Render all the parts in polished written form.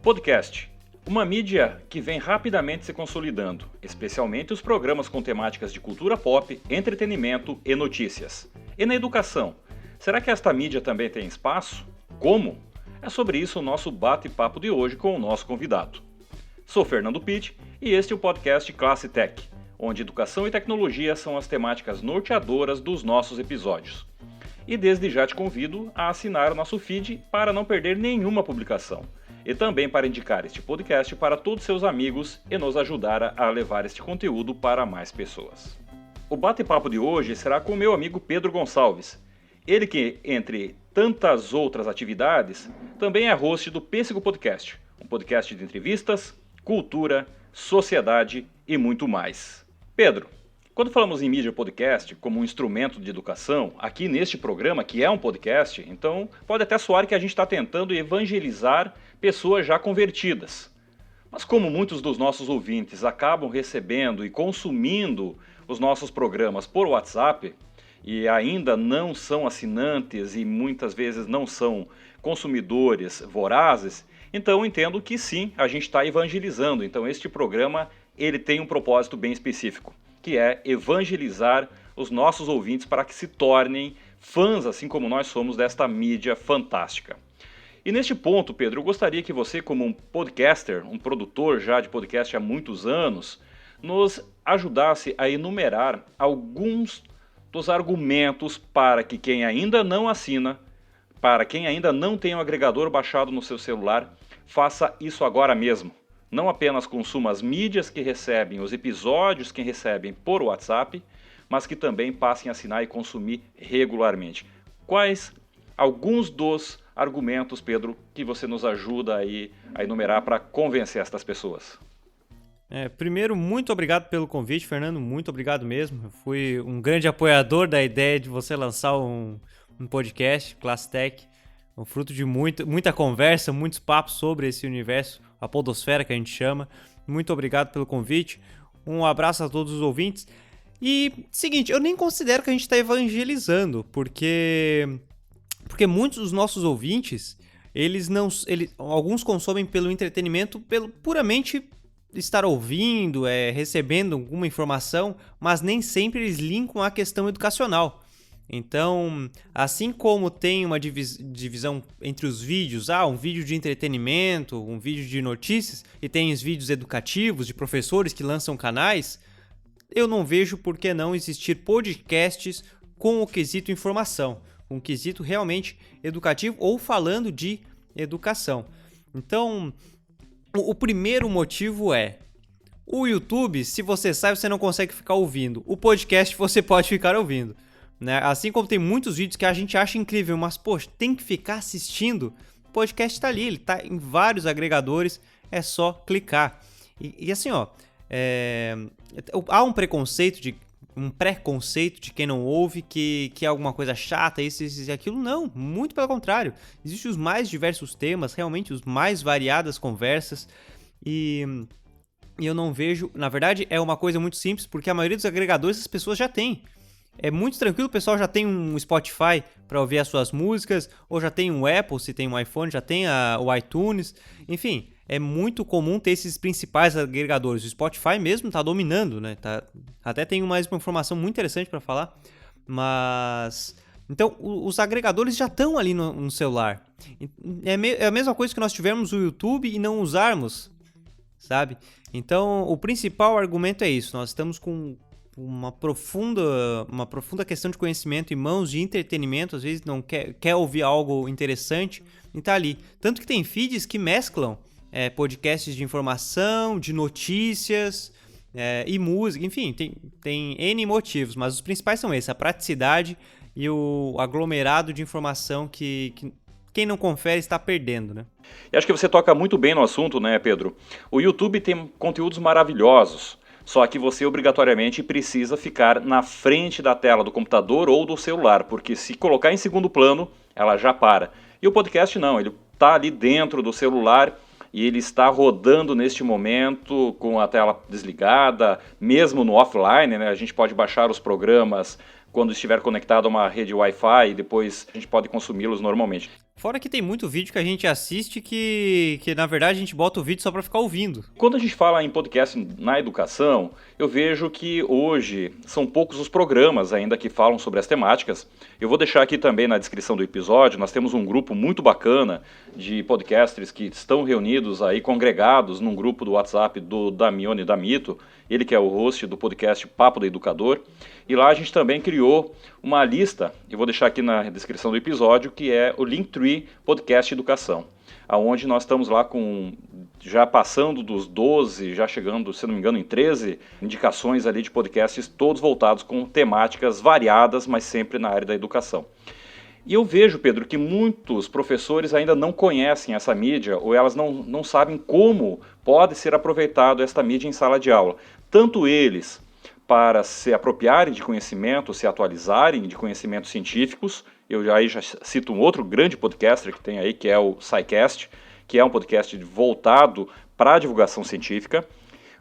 Podcast, uma mídia que vem rapidamente se consolidando, especialmente os programas com temáticas de cultura pop, entretenimento e notícias. E na educação, será que esta mídia também tem espaço? Como? É sobre isso o nosso bate-papo de hoje com o nosso convidado. Sou Fernando Pitt e este é o podcast Classe Tech, onde educação e tecnologia são as temáticas norteadoras dos nossos episódios. E desde já te convido a assinar o nosso feed para não perder nenhuma publicação. E também para indicar este podcast para todos seus amigos e nos ajudar a levar este conteúdo para mais pessoas. O bate-papo de hoje será com meu amigo Pedro Gonçalves. Ele que, entre tantas outras atividades, também é host do Pêssego Podcast, um podcast de entrevistas, cultura, sociedade e muito mais. Pedro, quando falamos em mídia podcast como um instrumento de educação, aqui neste programa, que é um podcast, então pode até soar que a gente está tentando evangelizar pessoas já convertidas. Mas como muitos dos nossos ouvintes acabam recebendo e consumindo os nossos programas por WhatsApp, e ainda não são assinantes e muitas vezes não são consumidores vorazes, então entendo que sim, a gente está evangelizando. Então este programa ele tem um propósito bem específico, que é evangelizar os nossos ouvintes para que se tornem fãs, assim como nós somos, desta mídia fantástica. E neste ponto, Pedro, eu gostaria que você, como um podcaster, um produtor já de podcast há muitos anos, nos ajudasse a enumerar alguns dos argumentos para que quem ainda não assina, para quem ainda não tem um agregador baixado no seu celular, faça isso agora mesmo. Não apenas consuma as mídias que recebem, os episódios que recebem por WhatsApp, mas que também passem a assinar e consumir regularmente. Quais alguns dos argumentos, Pedro, que você nos ajuda aí a enumerar para convencer estas pessoas? Primeiro, muito obrigado pelo convite, Fernando, muito obrigado mesmo. Eu fui um grande apoiador da ideia de você lançar um podcast, Classe Tech, um fruto de muita conversa, muitos papos sobre esse universo, a podosfera que a gente chama. Muito obrigado pelo convite, um abraço a todos os ouvintes. E, seguinte, eu nem considero que a gente está evangelizando, porque muitos dos nossos ouvintes, alguns consomem pelo entretenimento, pelo puramente estar ouvindo, recebendo alguma informação, mas nem sempre eles linkam a questão educacional. Então, assim como tem uma divisão entre os vídeos, um vídeo de entretenimento, um vídeo de notícias, e tem os vídeos educativos de professores que lançam canais, eu não vejo por que não existir podcasts com o quesito informação, um quesito realmente educativo ou falando de educação. Então, o primeiro motivo é: o YouTube, se você sabe, você não consegue ficar ouvindo. O podcast você pode ficar ouvindo, né? Assim como tem muitos vídeos que a gente acha incrível, mas, poxa, tem que ficar assistindo. O podcast tá ali, ele tá em vários agregadores, é só clicar. E assim, há um preconceito de quem não ouve, que é alguma coisa chata, isso e aquilo. Não, muito pelo contrário. Existem os mais diversos temas, realmente os mais variadas conversas, e eu não vejo... Na verdade, é uma coisa muito simples, porque a maioria dos agregadores as pessoas já têm. É muito tranquilo, o pessoal já tem um Spotify para ouvir as suas músicas, ou já tem um Apple, se tem um iPhone, já tem o iTunes, enfim... É muito comum ter esses principais agregadores. O Spotify mesmo está dominando, né? Até tem mais uma informação muito interessante para falar. Mas... Então, os agregadores já estão ali no celular. É a mesma coisa que nós tivermos o YouTube e não usarmos, sabe? Então, o principal argumento é isso. Nós estamos com uma profunda questão de conhecimento em mãos, de entretenimento. Às vezes não quer ouvir algo interessante e tá ali. Tanto que tem feeds que mesclam podcasts de informação, de notícias e música, enfim, tem N motivos, mas os principais são esses: a praticidade e o aglomerado de informação que quem não confere está perdendo, né? E acho que você toca muito bem no assunto, né, Pedro? O YouTube tem conteúdos maravilhosos, só que você obrigatoriamente precisa ficar na frente da tela do computador ou do celular, porque se colocar em segundo plano, ela já para. E o podcast não, ele está ali dentro do celular e ele está rodando neste momento com a tela desligada, mesmo no offline, né? A gente pode baixar os programas quando estiver conectado a uma rede Wi-Fi e depois a gente pode consumi-los normalmente. Fora que tem muito vídeo que a gente assiste que na verdade a gente bota o vídeo só para ficar ouvindo. Quando a gente fala em podcast na educação, eu vejo que hoje são poucos os programas ainda que falam sobre as temáticas. Eu vou deixar aqui também na descrição do episódio, nós temos um grupo muito bacana de podcasters que estão reunidos aí, congregados num grupo do WhatsApp do Damione Damito, ele que é o host do podcast Papo do Educador. E lá a gente também criou uma lista, eu vou deixar aqui na descrição do episódio, que é o Linktree Podcast Educação, aonde nós estamos lá com, já passando dos 12, já chegando, se não me engano, em 13 indicações ali de podcasts, todos voltados com temáticas variadas, mas sempre na área da educação. E eu vejo, Pedro, que muitos professores ainda não conhecem essa mídia ou elas não sabem como pode ser aproveitado esta mídia em sala de aula. Tanto eles para se apropriarem de conhecimento, se atualizarem de conhecimentos científicos. Eu já cito um outro grande podcaster que tem aí, que é o SciCast, que é um podcast voltado para a divulgação científica.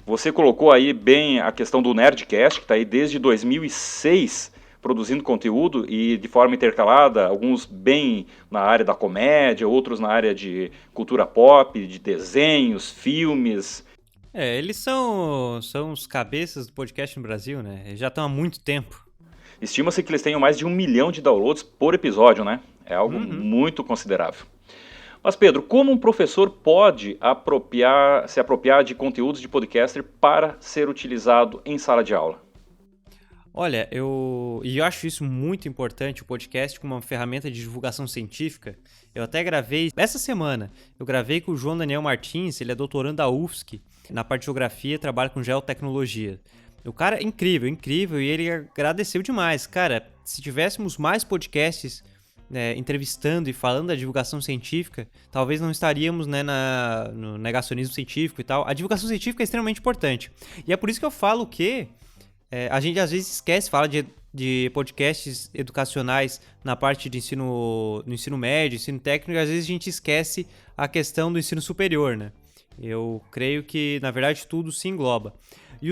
Você colocou aí bem a questão do Nerdcast, que está aí desde 2006 produzindo conteúdo e de forma intercalada, alguns bem na área da comédia, outros na área de cultura pop, de desenhos, filmes. Eles são os cabeças do podcast no Brasil, né? Eles já estão há muito tempo. Estima-se que eles tenham mais de 1 milhão de downloads por episódio, né? É algo muito considerável. Mas, Pedro, como um professor pode se apropriar de conteúdos de podcaster para ser utilizado em sala de aula? Olha, eu acho isso muito importante, o podcast como uma ferramenta de divulgação científica. Eu até gravei, essa semana, eu gravei com o João Daniel Martins, ele é doutorando da UFSC, na parte de geografia, trabalha com geotecnologia. O cara é incrível, incrível, e ele agradeceu demais. Cara, se tivéssemos mais podcasts entrevistando e falando da divulgação científica, talvez não estaríamos no negacionismo científico e tal. A divulgação científica é extremamente importante. E é por isso que eu falo que a gente às vezes esquece, fala de podcasts educacionais na parte de no ensino médio, ensino técnico, e às vezes a gente esquece a questão do ensino superior, né? Eu creio que, na verdade, tudo se engloba. E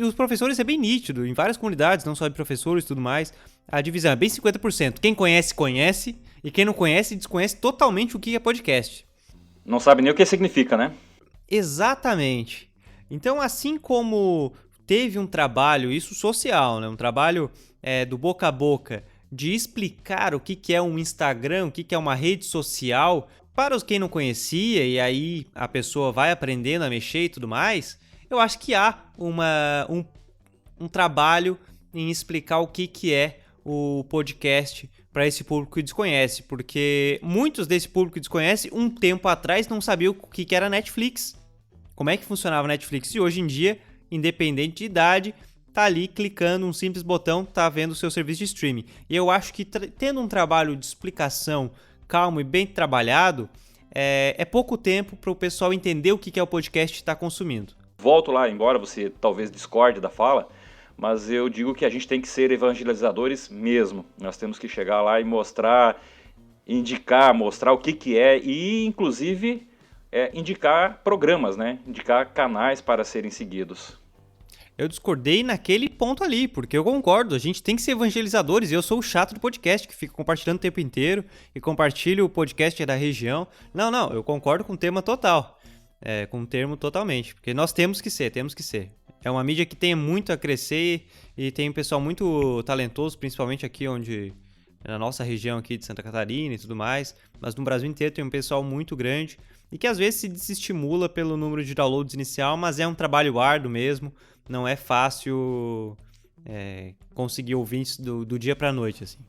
os professores é bem nítido, em várias comunidades, não só de professores e tudo mais, a divisão é bem 50%. Quem conhece, conhece, e quem não conhece, desconhece totalmente o que é podcast. Não sabe nem o que significa, né? Exatamente. Então, assim como teve um trabalho, isso social, né? Um trabalho do boca a boca, de explicar o que é um Instagram, o que é uma rede social, para os quem não conhecia, e aí a pessoa vai aprendendo a mexer e tudo mais, eu acho que há um trabalho em explicar o que é o podcast para esse público que desconhece, porque muitos desse público que desconhece, um tempo atrás não sabiam o que era Netflix, como é que funcionava a Netflix, e hoje em dia, independente de idade, tá ali clicando um simples botão, tá vendo o seu serviço de streaming. E eu acho que tendo um trabalho de explicação calmo e bem trabalhado, é pouco tempo para o pessoal entender o que é o podcast que está consumindo. Volto lá, embora você talvez discorde da fala, mas eu digo que a gente tem que ser evangelizadores mesmo. Nós temos que chegar lá e mostrar, mostrar o que é e, inclusive, indicar programas, né? Indicar canais para serem seguidos. Eu discordei naquele ponto ali, porque eu concordo, a gente tem que ser evangelizadores, e eu sou o chato do podcast, que fica compartilhando o tempo inteiro, e compartilho o podcast da região. Não, eu concordo com o tema total, com o termo totalmente, porque nós temos que ser. É uma mídia que tem muito a crescer, e tem um pessoal muito talentoso, principalmente aqui na nossa região aqui de Santa Catarina e tudo mais, mas no Brasil inteiro tem um pessoal muito grande, e que às vezes se desestimula pelo número de downloads inicial, mas é um trabalho árduo mesmo. Não é fácil conseguir ouvintes do dia para a noite, assim.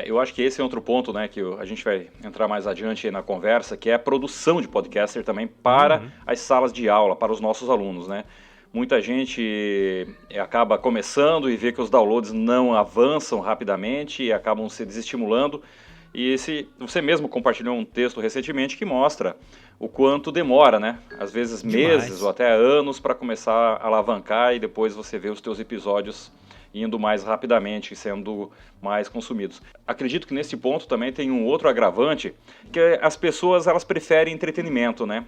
Eu acho que esse é outro ponto, né, que a gente vai entrar mais adiante aí na conversa, que é a produção de podcaster também para as salas de aula, para os nossos alunos, né? Muita gente acaba começando e vê que os downloads não avançam rapidamente e acabam se desestimulando. E você mesmo compartilhou um texto recentemente que mostra o quanto demora, né? Às vezes meses ou até anos para começar a alavancar e depois você vê os teus episódios indo mais rapidamente, sendo mais consumidos. Acredito que nesse ponto também tem um outro agravante, que as pessoas elas preferem entretenimento, né?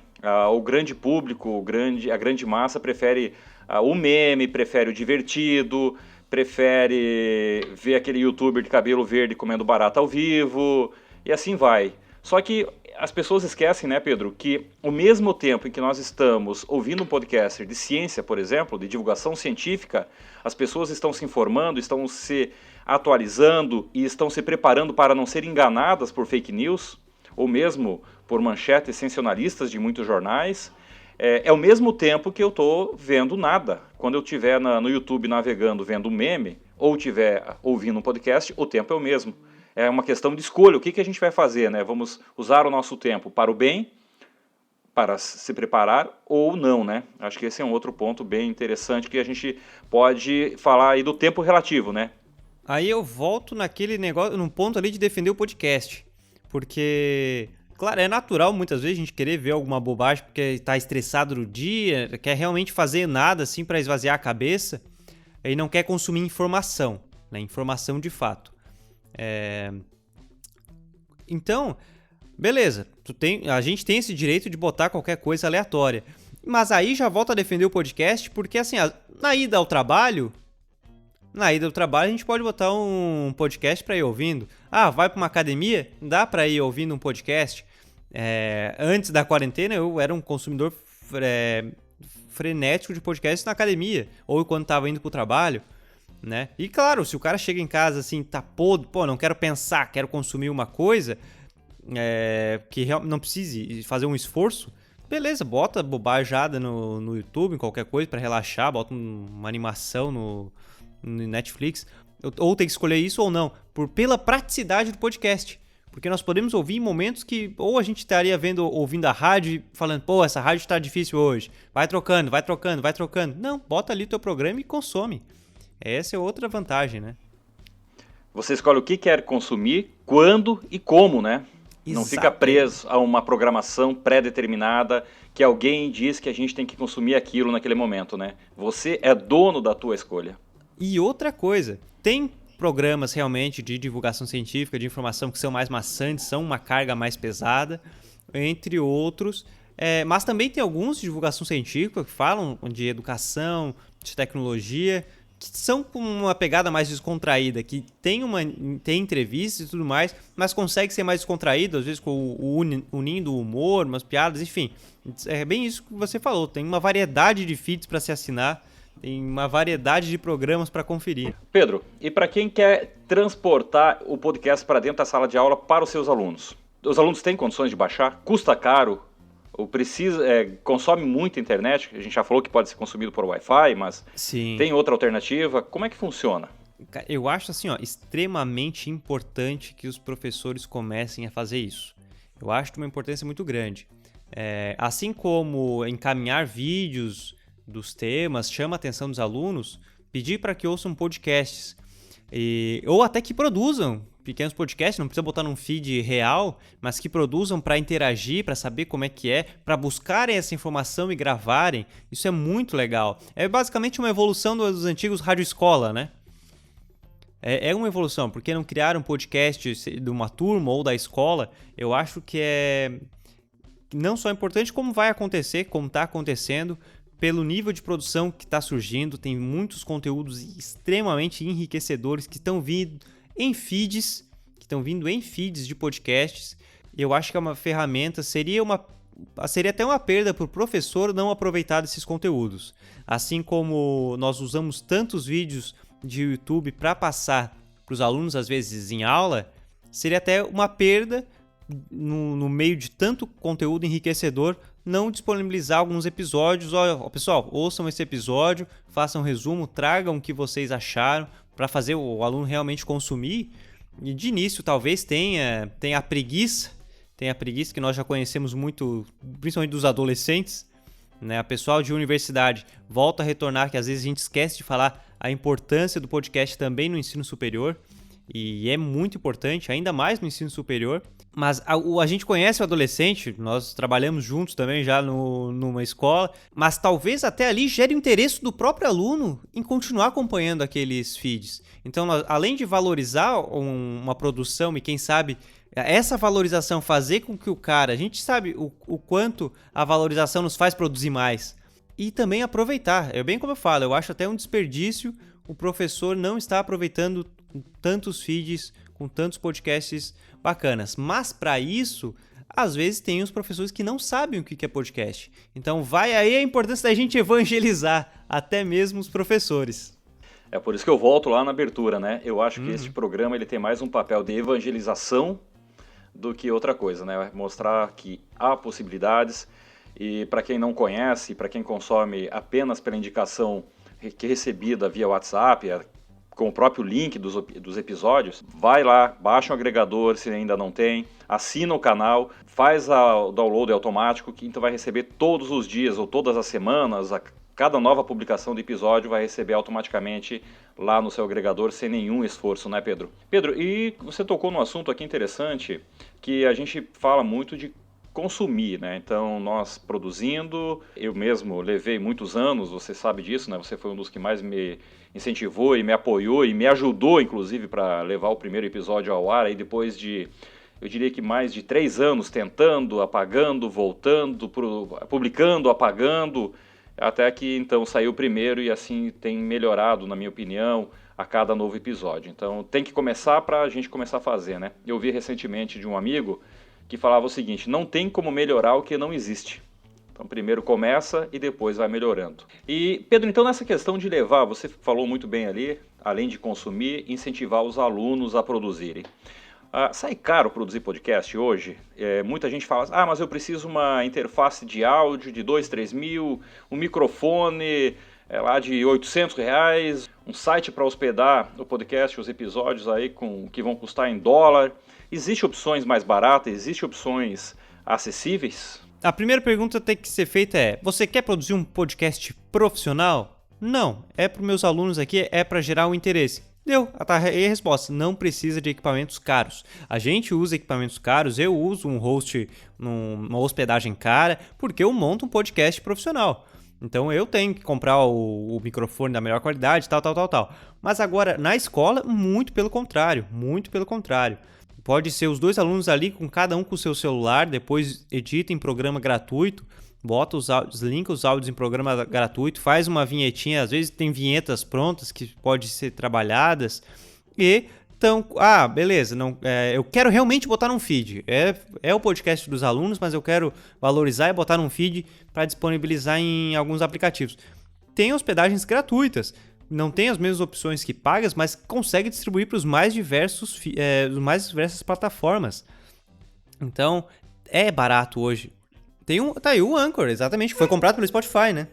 O grande público, a grande massa prefere o meme, prefere o divertido, prefere ver aquele youtuber de cabelo verde comendo barata ao vivo, e assim vai. Só que as pessoas esquecem, né, Pedro, que ao mesmo tempo em que nós estamos ouvindo um podcast de ciência, por exemplo, de divulgação científica, as pessoas estão se informando, estão se atualizando e estão se preparando para não ser enganadas por fake news, ou mesmo por manchetes sensacionalistas de muitos jornais. É ao mesmo tempo que eu estou vendo nada. Quando eu estiver no YouTube navegando, vendo um meme, ou estiver ouvindo um podcast, o tempo é o mesmo. É uma questão de escolha. O que a gente vai fazer, né? Vamos usar o nosso tempo para o bem, para se preparar, ou não, né? Acho que esse é um outro ponto bem interessante que a gente pode falar aí do tempo relativo, né? Aí eu volto naquele negócio, num ponto ali de defender o podcast. Porque, claro, é natural muitas vezes a gente querer ver alguma bobagem porque está estressado no dia, quer realmente fazer nada assim para esvaziar a cabeça e não quer consumir informação, né? Informação de fato. Então, beleza, a gente tem esse direito de botar qualquer coisa aleatória. Mas aí já volta a defender o podcast, porque assim, na ida ao trabalho a gente pode botar um podcast para ir ouvindo. Ah, vai para uma academia? Dá para ir ouvindo um podcast. Antes da quarentena eu era um consumidor frenético de podcasts na academia, ou quando estava indo para o trabalho. Né? E claro, se o cara chega em casa assim, tá podre, não quero pensar, quero consumir uma coisa que não precise fazer um esforço, beleza, bota bobajada no YouTube, em qualquer coisa pra relaxar, bota uma animação no Netflix, ou tem que escolher isso ou não, pela praticidade do podcast. Porque nós podemos ouvir em momentos que ou a gente estaria ouvindo a rádio e falando, essa rádio tá difícil hoje, vai trocando. Não, bota ali o teu programa e consome. Essa é outra vantagem, né? Você escolhe o que quer consumir, quando e como, né? Exato. Não fica preso a uma programação pré-determinada que alguém diz que a gente tem que consumir aquilo naquele momento, né? Você é dono da tua escolha. E outra coisa, tem programas realmente de divulgação científica, de informação que são mais maçantes, são uma carga mais pesada, entre outros. Mas também tem alguns de divulgação científica que falam de educação, de tecnologia, que são com uma pegada mais descontraída, que tem entrevistas e tudo mais, mas consegue ser mais descontraído, às vezes unindo o humor, umas piadas, enfim. É bem isso que você falou, tem uma variedade de feeds para se assinar, tem uma variedade de programas para conferir. Pedro, e para quem quer transportar o podcast para dentro da sala de aula para os seus alunos? Os alunos têm condições de baixar? Custa caro? Ou consome muita internet? A gente já falou que pode ser consumido por Wi-Fi, mas sim, tem outra alternativa? Como é que funciona? Eu acho assim, extremamente importante que os professores comecem a fazer isso. Eu acho de uma importância muito grande. Assim como encaminhar vídeos dos temas, chama a atenção dos alunos, pedir para que ouçam podcasts. Ou até que produzam pequenos podcasts, não precisa botar num feed real, mas que produzam para interagir, para saber como é que para buscarem essa informação e gravarem. Isso é muito legal. É basicamente uma evolução dos antigos rádio escola, né? É uma evolução, porque não criaram um podcast de uma turma ou da escola. Eu acho que é não só importante, como vai acontecer, como está acontecendo, pelo nível de produção que está surgindo. Tem muitos conteúdos extremamente enriquecedores que estão vindo em feeds, de podcasts. Eu acho que é uma ferramenta, seria até uma perda para o professor não aproveitar desses conteúdos. Assim como nós usamos tantos vídeos de YouTube para passar para os alunos, às vezes em aula, seria até uma perda no meio de tanto conteúdo enriquecedor não disponibilizar alguns episódios. Pessoal, ouçam esse episódio, façam um resumo, tragam o que vocês acharam para fazer o aluno realmente consumir. E de início talvez tenha a preguiça que nós já conhecemos muito, principalmente dos adolescentes, né? A pessoal de universidade volta a retornar, que às vezes a gente esquece de falar a importância do podcast também no ensino superior, e é muito importante, ainda mais no ensino superior. Mas a gente conhece o adolescente, nós trabalhamos juntos também já numa escola, mas talvez até ali gere o interesse do próprio aluno em continuar acompanhando aqueles feeds. Então, além de valorizar uma produção e quem sabe essa valorização fazer com que a gente sabe o quanto a valorização nos faz produzir mais. E também aproveitar, bem como eu falo, eu acho até um desperdício o professor não está aproveitando com tantos feeds, com tantos podcasts bacanas. Mas para isso, às vezes tem os professores que não sabem o que é podcast. Então vai aí a importância da gente evangelizar até mesmo os professores. É por isso que eu volto lá na abertura, né? Eu acho que este programa ele tem mais um papel de evangelização do que outra coisa, né? Mostrar que há possibilidades e para quem não conhece, para quem consome apenas pela indicação que é recebida via WhatsApp, com o próprio link dos episódios, vai lá, baixa um agregador se ainda não tem, assina o canal, faz o download automático, que então vai receber todos os dias ou todas as semanas, cada nova publicação do episódio vai receber automaticamente lá no seu agregador sem nenhum esforço, né, Pedro? Pedro, e você tocou num assunto aqui interessante que a gente fala muito de consumir, né? Então, nós produzindo, eu mesmo levei muitos anos, você sabe disso, né? Você foi um dos que mais me incentivou e me apoiou e me ajudou, inclusive, para levar o primeiro episódio ao ar, aí depois de, eu diria que mais de 3 anos tentando, apagando, voltando, publicando, apagando, até que então saiu o primeiro e assim tem melhorado, na minha opinião, a cada novo episódio. Então tem que começar para a gente começar a fazer, né? Eu vi recentemente de um amigo que falava o seguinte: não tem como melhorar o que não existe. Então primeiro começa e depois vai melhorando. E Pedro, então nessa questão de levar, você falou muito bem ali, além de consumir, incentivar os alunos a produzirem. Sai caro produzir podcast hoje? Muita gente fala, mas eu preciso uma interface de áudio de 2, 3 mil, um microfone lá de R$800, um site para hospedar o podcast, os episódios aí que vão custar em dólar. Existem opções mais baratas? Existem opções acessíveis? A primeira pergunta que tem que ser feita é, você quer produzir um podcast profissional? Não, é para os meus alunos aqui, é para gerar um interesse. Deu, aí a resposta, não precisa de equipamentos caros. A gente usa equipamentos caros, eu uso um host, uma hospedagem cara, porque eu monto um podcast profissional. Então eu tenho que comprar o microfone da melhor qualidade, tal. Mas agora, na escola, muito pelo contrário. Pode ser os 2 alunos ali, com cada um com o seu celular, depois edita em programa gratuito, bota linka os áudios em programa gratuito, faz uma vinhetinha, às vezes tem vinhetas prontas que podem ser trabalhadas, e então, beleza, eu quero realmente botar num feed, é o podcast dos alunos, mas eu quero valorizar e botar num feed para disponibilizar em alguns aplicativos. Tem hospedagens gratuitas, não tem as mesmas opções que pagas, mas consegue distribuir para os mais diversas plataformas. Então, é barato hoje. Tá aí o Anchor, exatamente, foi comprado pelo Spotify, né?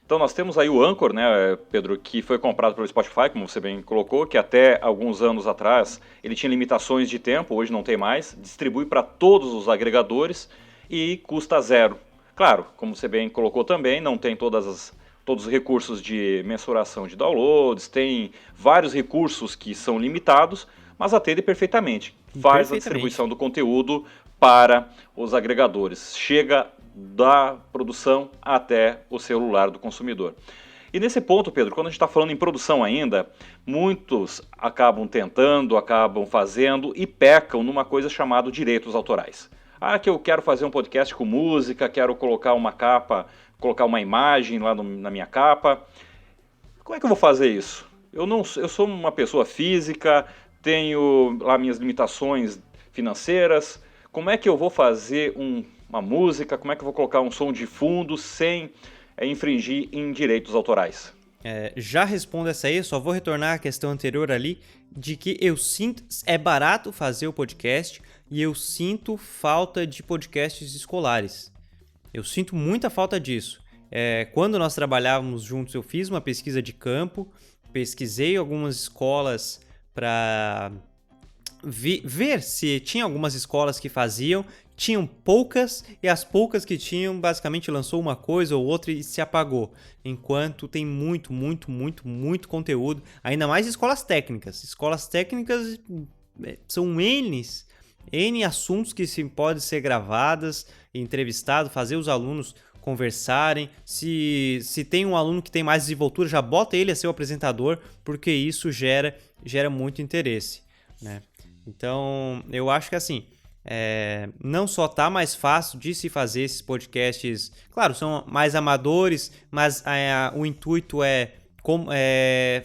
Então nós temos aí o Anchor, né, Pedro, que foi comprado pelo Spotify, como você bem colocou, que até alguns anos atrás ele tinha limitações de tempo, hoje não tem mais, distribui para todos os agregadores e custa 0. Claro, como você bem colocou também, não tem todos os recursos de mensuração de downloads, tem vários recursos que são limitados, mas atende perfeitamente. Faz a distribuição do conteúdo para os agregadores. Chega da produção até o celular do consumidor. E nesse ponto, Pedro, quando a gente está falando em produção ainda, muitos acabam tentando, acabam fazendo e pecam numa coisa chamada direitos autorais. Que eu quero fazer um podcast com música, quero colocar uma capa, colocar uma imagem lá na minha capa. Como é que eu vou fazer isso? Eu sou uma pessoa física, tenho lá minhas limitações financeiras. Como é que eu vou fazer uma música? Como é que eu vou colocar um som de fundo sem infringir em direitos autorais? Já respondo essa aí, só vou retornar à questão anterior ali, de que eu sinto, é barato fazer o podcast e eu sinto falta de podcasts escolares. Eu sinto muita falta disso. Quando nós trabalhávamos juntos, eu fiz uma pesquisa de campo, pesquisei algumas escolas para ver se tinha algumas escolas que faziam, tinham poucas, e as poucas que tinham, basicamente lançou uma coisa ou outra e se apagou. Enquanto tem muito conteúdo, ainda mais escolas técnicas. Escolas técnicas são N assuntos que podem ser gravadas, entrevistados, fazer os alunos conversarem. Se tem um aluno que tem mais desenvoltura, já bota ele a ser o apresentador, porque isso gera muito interesse, né? Então, eu acho que assim, não só tá mais fácil de se fazer esses podcasts, claro, são mais amadores, mas o intuito é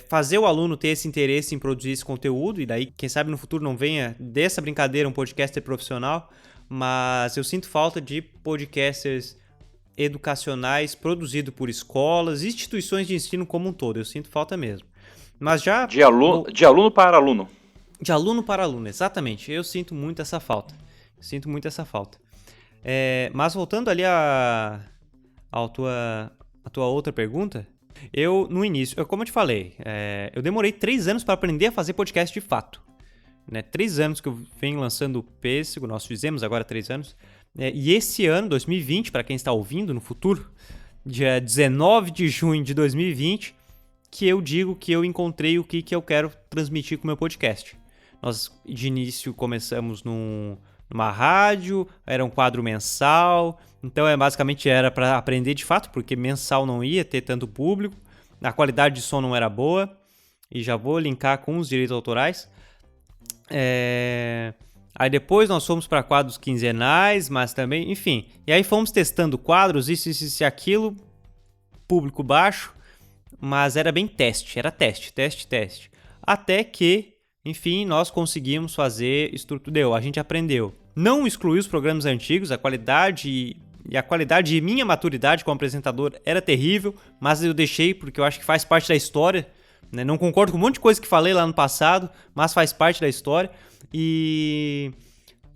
fazer o aluno ter esse interesse em produzir esse conteúdo, e daí, quem sabe no futuro não venha dessa brincadeira um podcaster profissional, mas eu sinto falta de podcasters educacionais produzidos por escolas, instituições de ensino como um todo, eu sinto falta mesmo. Mas já... De aluno para aluno. De aluno para aluno, exatamente, eu sinto muito essa falta. Mas voltando ali à tua outra pergunta, no início, como eu te falei, eu demorei 3 anos para aprender a fazer podcast de fato. 3 anos que eu venho lançando o Pêssego, nós fizemos agora 3 anos. E esse ano, 2020, para quem está ouvindo no futuro, dia 19 de junho de 2020, que eu digo que eu encontrei o que eu quero transmitir com o meu podcast. Nós, de início, começamos numa rádio, era um quadro mensal, então basicamente era para aprender de fato, porque mensal não ia ter tanto público, a qualidade de som não era boa, e já vou linkar com os direitos autorais. Aí depois nós fomos para quadros quinzenais, mas também, enfim, e aí fomos testando quadros, isso e aquilo, público baixo, mas era bem teste, até que, enfim, nós conseguimos fazer estrutura, a gente aprendeu. Não excluí os programas antigos, a qualidade e minha maturidade como apresentador era terrível, mas eu deixei porque eu acho que faz parte da história, né? Não concordo com um monte de coisa que falei lá no passado, mas faz parte da história. E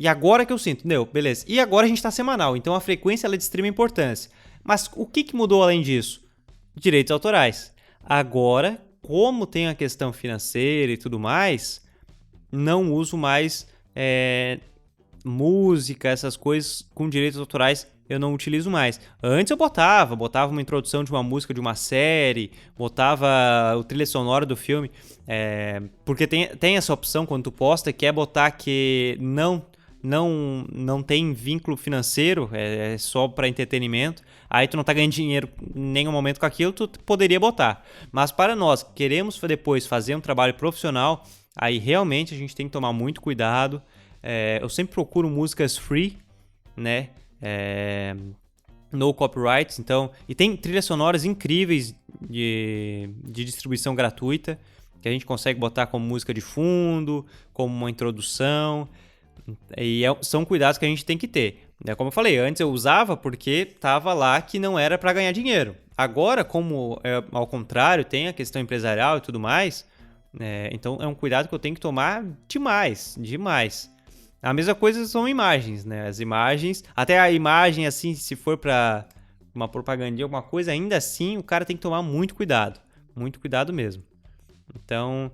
agora que eu sinto, beleza. E agora a gente está semanal, então a frequência ela é de extrema importância. Mas o que mudou além disso? Direitos autorais. Agora, como tem a questão financeira e tudo mais, não uso mais música, essas coisas com direitos autorais, eu não utilizo mais. Antes eu botava uma introdução de uma música de uma série, botava o trilha sonora do filme, porque tem essa opção quando tu posta, que é botar que não tem vínculo financeiro, é só para entretenimento, aí tu não tá ganhando dinheiro em nenhum momento com aquilo, tu poderia botar. Mas para nós que queremos depois fazer um trabalho profissional, aí realmente a gente tem que tomar muito cuidado. Eu sempre procuro músicas free, né? No copyrights, então, e tem trilhas sonoras incríveis de distribuição gratuita, que a gente consegue botar como música de fundo, como uma introdução, e são cuidados que a gente tem que ter. Como eu falei, antes eu usava porque estava lá que não era para ganhar dinheiro. Agora, como ao contrário, tem a questão empresarial e tudo mais, então é um cuidado que eu tenho que tomar demais. A mesma coisa são imagens, né? As imagens, até a imagem, assim, se for para uma propaganda, alguma coisa, ainda assim o cara tem que tomar muito cuidado mesmo. Então,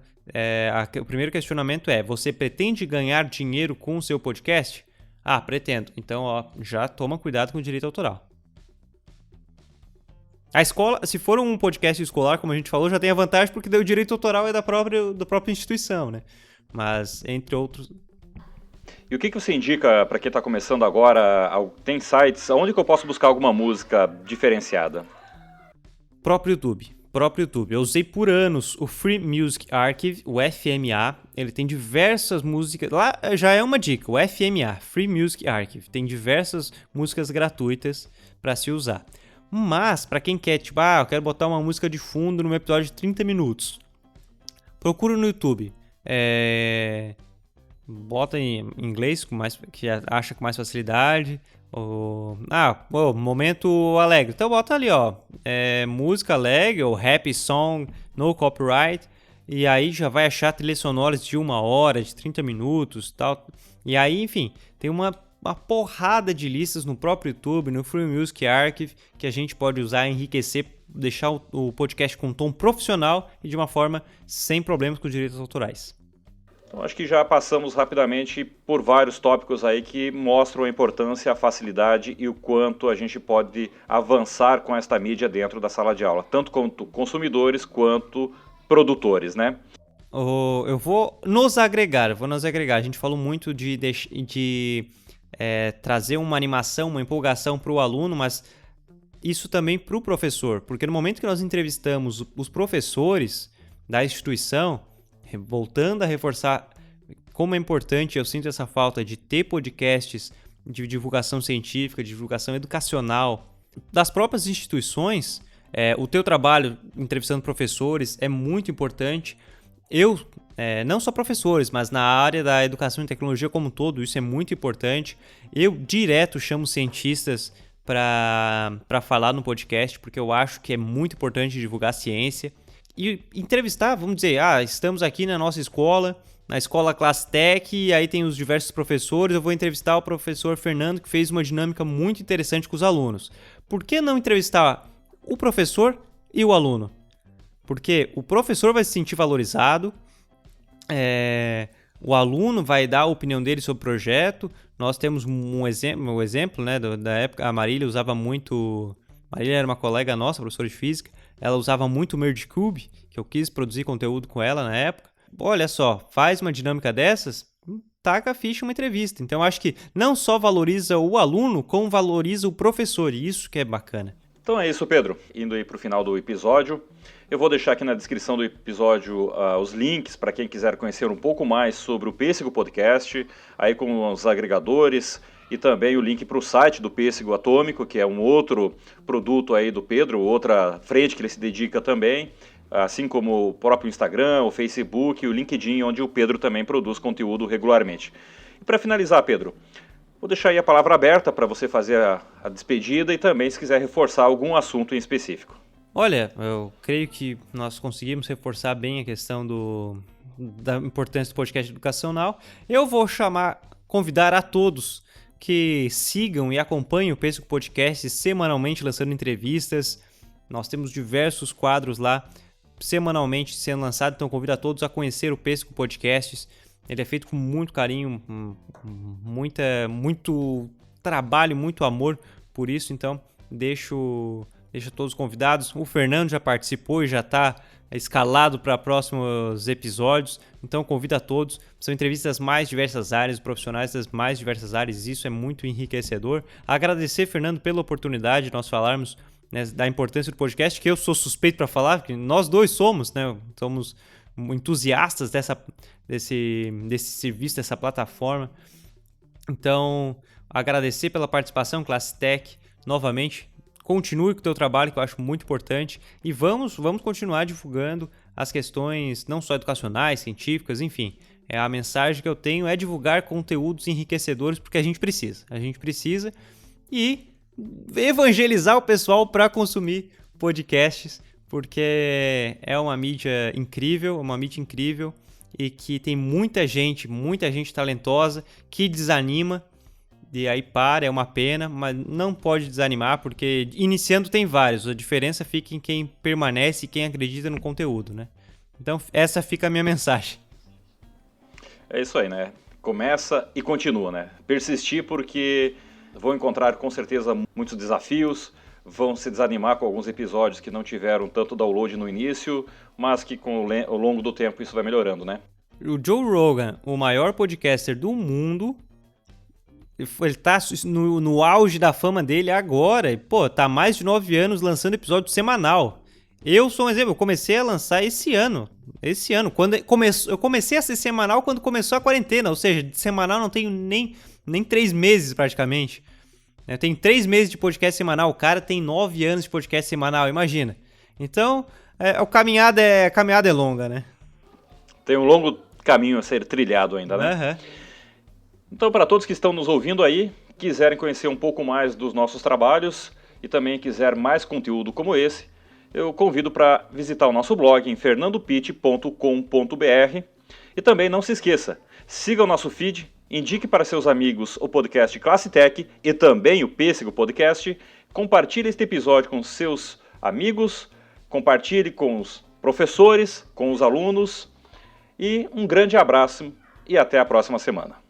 o primeiro questionamento é: você pretende ganhar dinheiro com o seu podcast? Ah, pretendo. Então, já toma cuidado com o direito autoral. A escola, se for um podcast escolar, como a gente falou, já tem a vantagem porque o direito autoral é da própria instituição, né? Mas, entre outros... E o que você indica para quem está começando agora? Tem sites, onde que eu posso buscar alguma música diferenciada? Próprio YouTube. Eu usei por anos o Free Music Archive, o FMA. Ele tem diversas músicas. Lá já é uma dica, o FMA, Free Music Archive. Tem diversas músicas gratuitas para se usar. Mas, para quem quer, eu quero botar uma música de fundo num episódio de 30 minutos. Procura no YouTube. Bota em inglês, que acha com mais facilidade. Momento alegre. Então bota ali, música alegre ou happy song, no copyright. E aí já vai achar trilhas sonoras de 1 hora, de 30 minutos, tal. E aí, enfim, tem uma porrada de listas no próprio YouTube, no Free Music Archive, que a gente pode usar, enriquecer, deixar o podcast com um tom profissional e de uma forma sem problemas com os direitos autorais. Então, acho que já passamos rapidamente por vários tópicos aí que mostram a importância, a facilidade e o quanto a gente pode avançar com esta mídia dentro da sala de aula, tanto quanto consumidores quanto produtores, né? Eu vou nos agregar. A gente falou muito de trazer uma animação, uma empolgação para o aluno, mas isso também para o professor, porque no momento que nós entrevistamos os professores da instituição, voltando a reforçar como é importante, eu sinto essa falta de ter podcasts de divulgação científica, de divulgação educacional das próprias instituições, O teu trabalho entrevistando professores é muito importante. Não só professores, mas na área da educação e tecnologia como um todo, isso é muito importante. Eu direto chamo cientistas para falar no podcast, porque eu acho que é muito importante divulgar ciência. E entrevistar, vamos dizer, estamos aqui na nossa escola, na escola Classtech, e aí tem os diversos professores, eu vou entrevistar o professor Fernando, que fez uma dinâmica muito interessante com os alunos. Por que não entrevistar o professor e o aluno? Porque o professor vai se sentir valorizado, o aluno vai dar a opinião dele sobre o projeto. Nós temos um exemplo, né, da época, a Marília usava muito... Marília era uma colega nossa, professora de física, ela usava muito o MergeCube, que eu quis produzir conteúdo com ela na época. Olha só, faz uma dinâmica dessas, taca a ficha uma entrevista. Então, acho que não só valoriza o aluno, como valoriza o professor, e isso que é bacana. Então é isso, Pedro. Indo aí para o final do episódio, eu vou deixar aqui na descrição do episódio os links para quem quiser conhecer um pouco mais sobre o Pêssego Podcast, aí com os agregadores, e também o link para o site do Pêssego Atômico, que é um outro produto aí do Pedro, outra frente que ele se dedica também, assim como o próprio Instagram, o Facebook e o LinkedIn, onde o Pedro também produz conteúdo regularmente. E para finalizar, Pedro, vou deixar aí a palavra aberta para você fazer a despedida e também se quiser reforçar algum assunto em específico. Olha, eu creio que nós conseguimos reforçar bem a questão da importância do podcast educacional. Eu vou convidar a todos que sigam e acompanhem o Pêssego Podcast semanalmente lançando entrevistas. Nós temos diversos quadros lá semanalmente sendo lançados, então convido a todos a conhecer o Pêssego Podcasts. Ele é feito com muito carinho, muito trabalho, muito amor por isso, então deixo todos convidados. O Fernando já participou e já está escalado para próximos episódios, então convido a todos. São entrevistas das mais diversas áreas, profissionais das mais diversas áreas, isso é muito enriquecedor. Agradecer, Fernando, pela oportunidade de nós falarmos, né, da importância do podcast, que eu sou suspeito para falar, porque nós dois somos entusiastas desse serviço, dessa plataforma. Então, agradecer pela participação, Classtech, novamente. Continue com o teu trabalho, que eu acho muito importante, e vamos continuar divulgando as questões não só educacionais, científicas, enfim. A mensagem que eu tenho é divulgar conteúdos enriquecedores, porque a gente precisa, e evangelizar o pessoal para consumir podcasts, porque é uma mídia incrível, e que tem muita gente talentosa que desanima, e aí é uma pena, mas não pode desanimar, porque iniciando tem vários, a diferença fica em quem permanece e quem acredita no conteúdo, né? Então essa fica a minha mensagem. É isso aí, né? Começa e continua, né? Persistir, porque vão encontrar com certeza muitos desafios, vão se desanimar com alguns episódios que não tiveram tanto download no início, mas que com o longo do tempo isso vai melhorando, né? O Joe Rogan, o maior podcaster do mundo, ele tá no auge da fama dele agora, e tá há mais de 9 anos lançando episódio semanal. Eu sou um exemplo, eu comecei a lançar esse ano, quando eu comecei a ser semanal quando começou a quarentena, ou seja, de semanal não tenho nem 3 meses praticamente. Eu tenho 3 meses de podcast semanal, o cara tem 9 anos de podcast semanal, imagina. Então, a caminhada é longa, né? Tem um longo caminho a ser trilhado ainda, né? Uhum. Então, para todos que estão nos ouvindo aí, quiserem conhecer um pouco mais dos nossos trabalhos e também quiser mais conteúdo como esse, eu convido para visitar o nosso blog em fernandopitt.com.br e também não se esqueça, siga o nosso feed, indique para seus amigos o podcast Classtech e também o Pêssego Podcast, compartilhe este episódio com seus amigos, compartilhe com os professores, com os alunos e um grande abraço e até a próxima semana.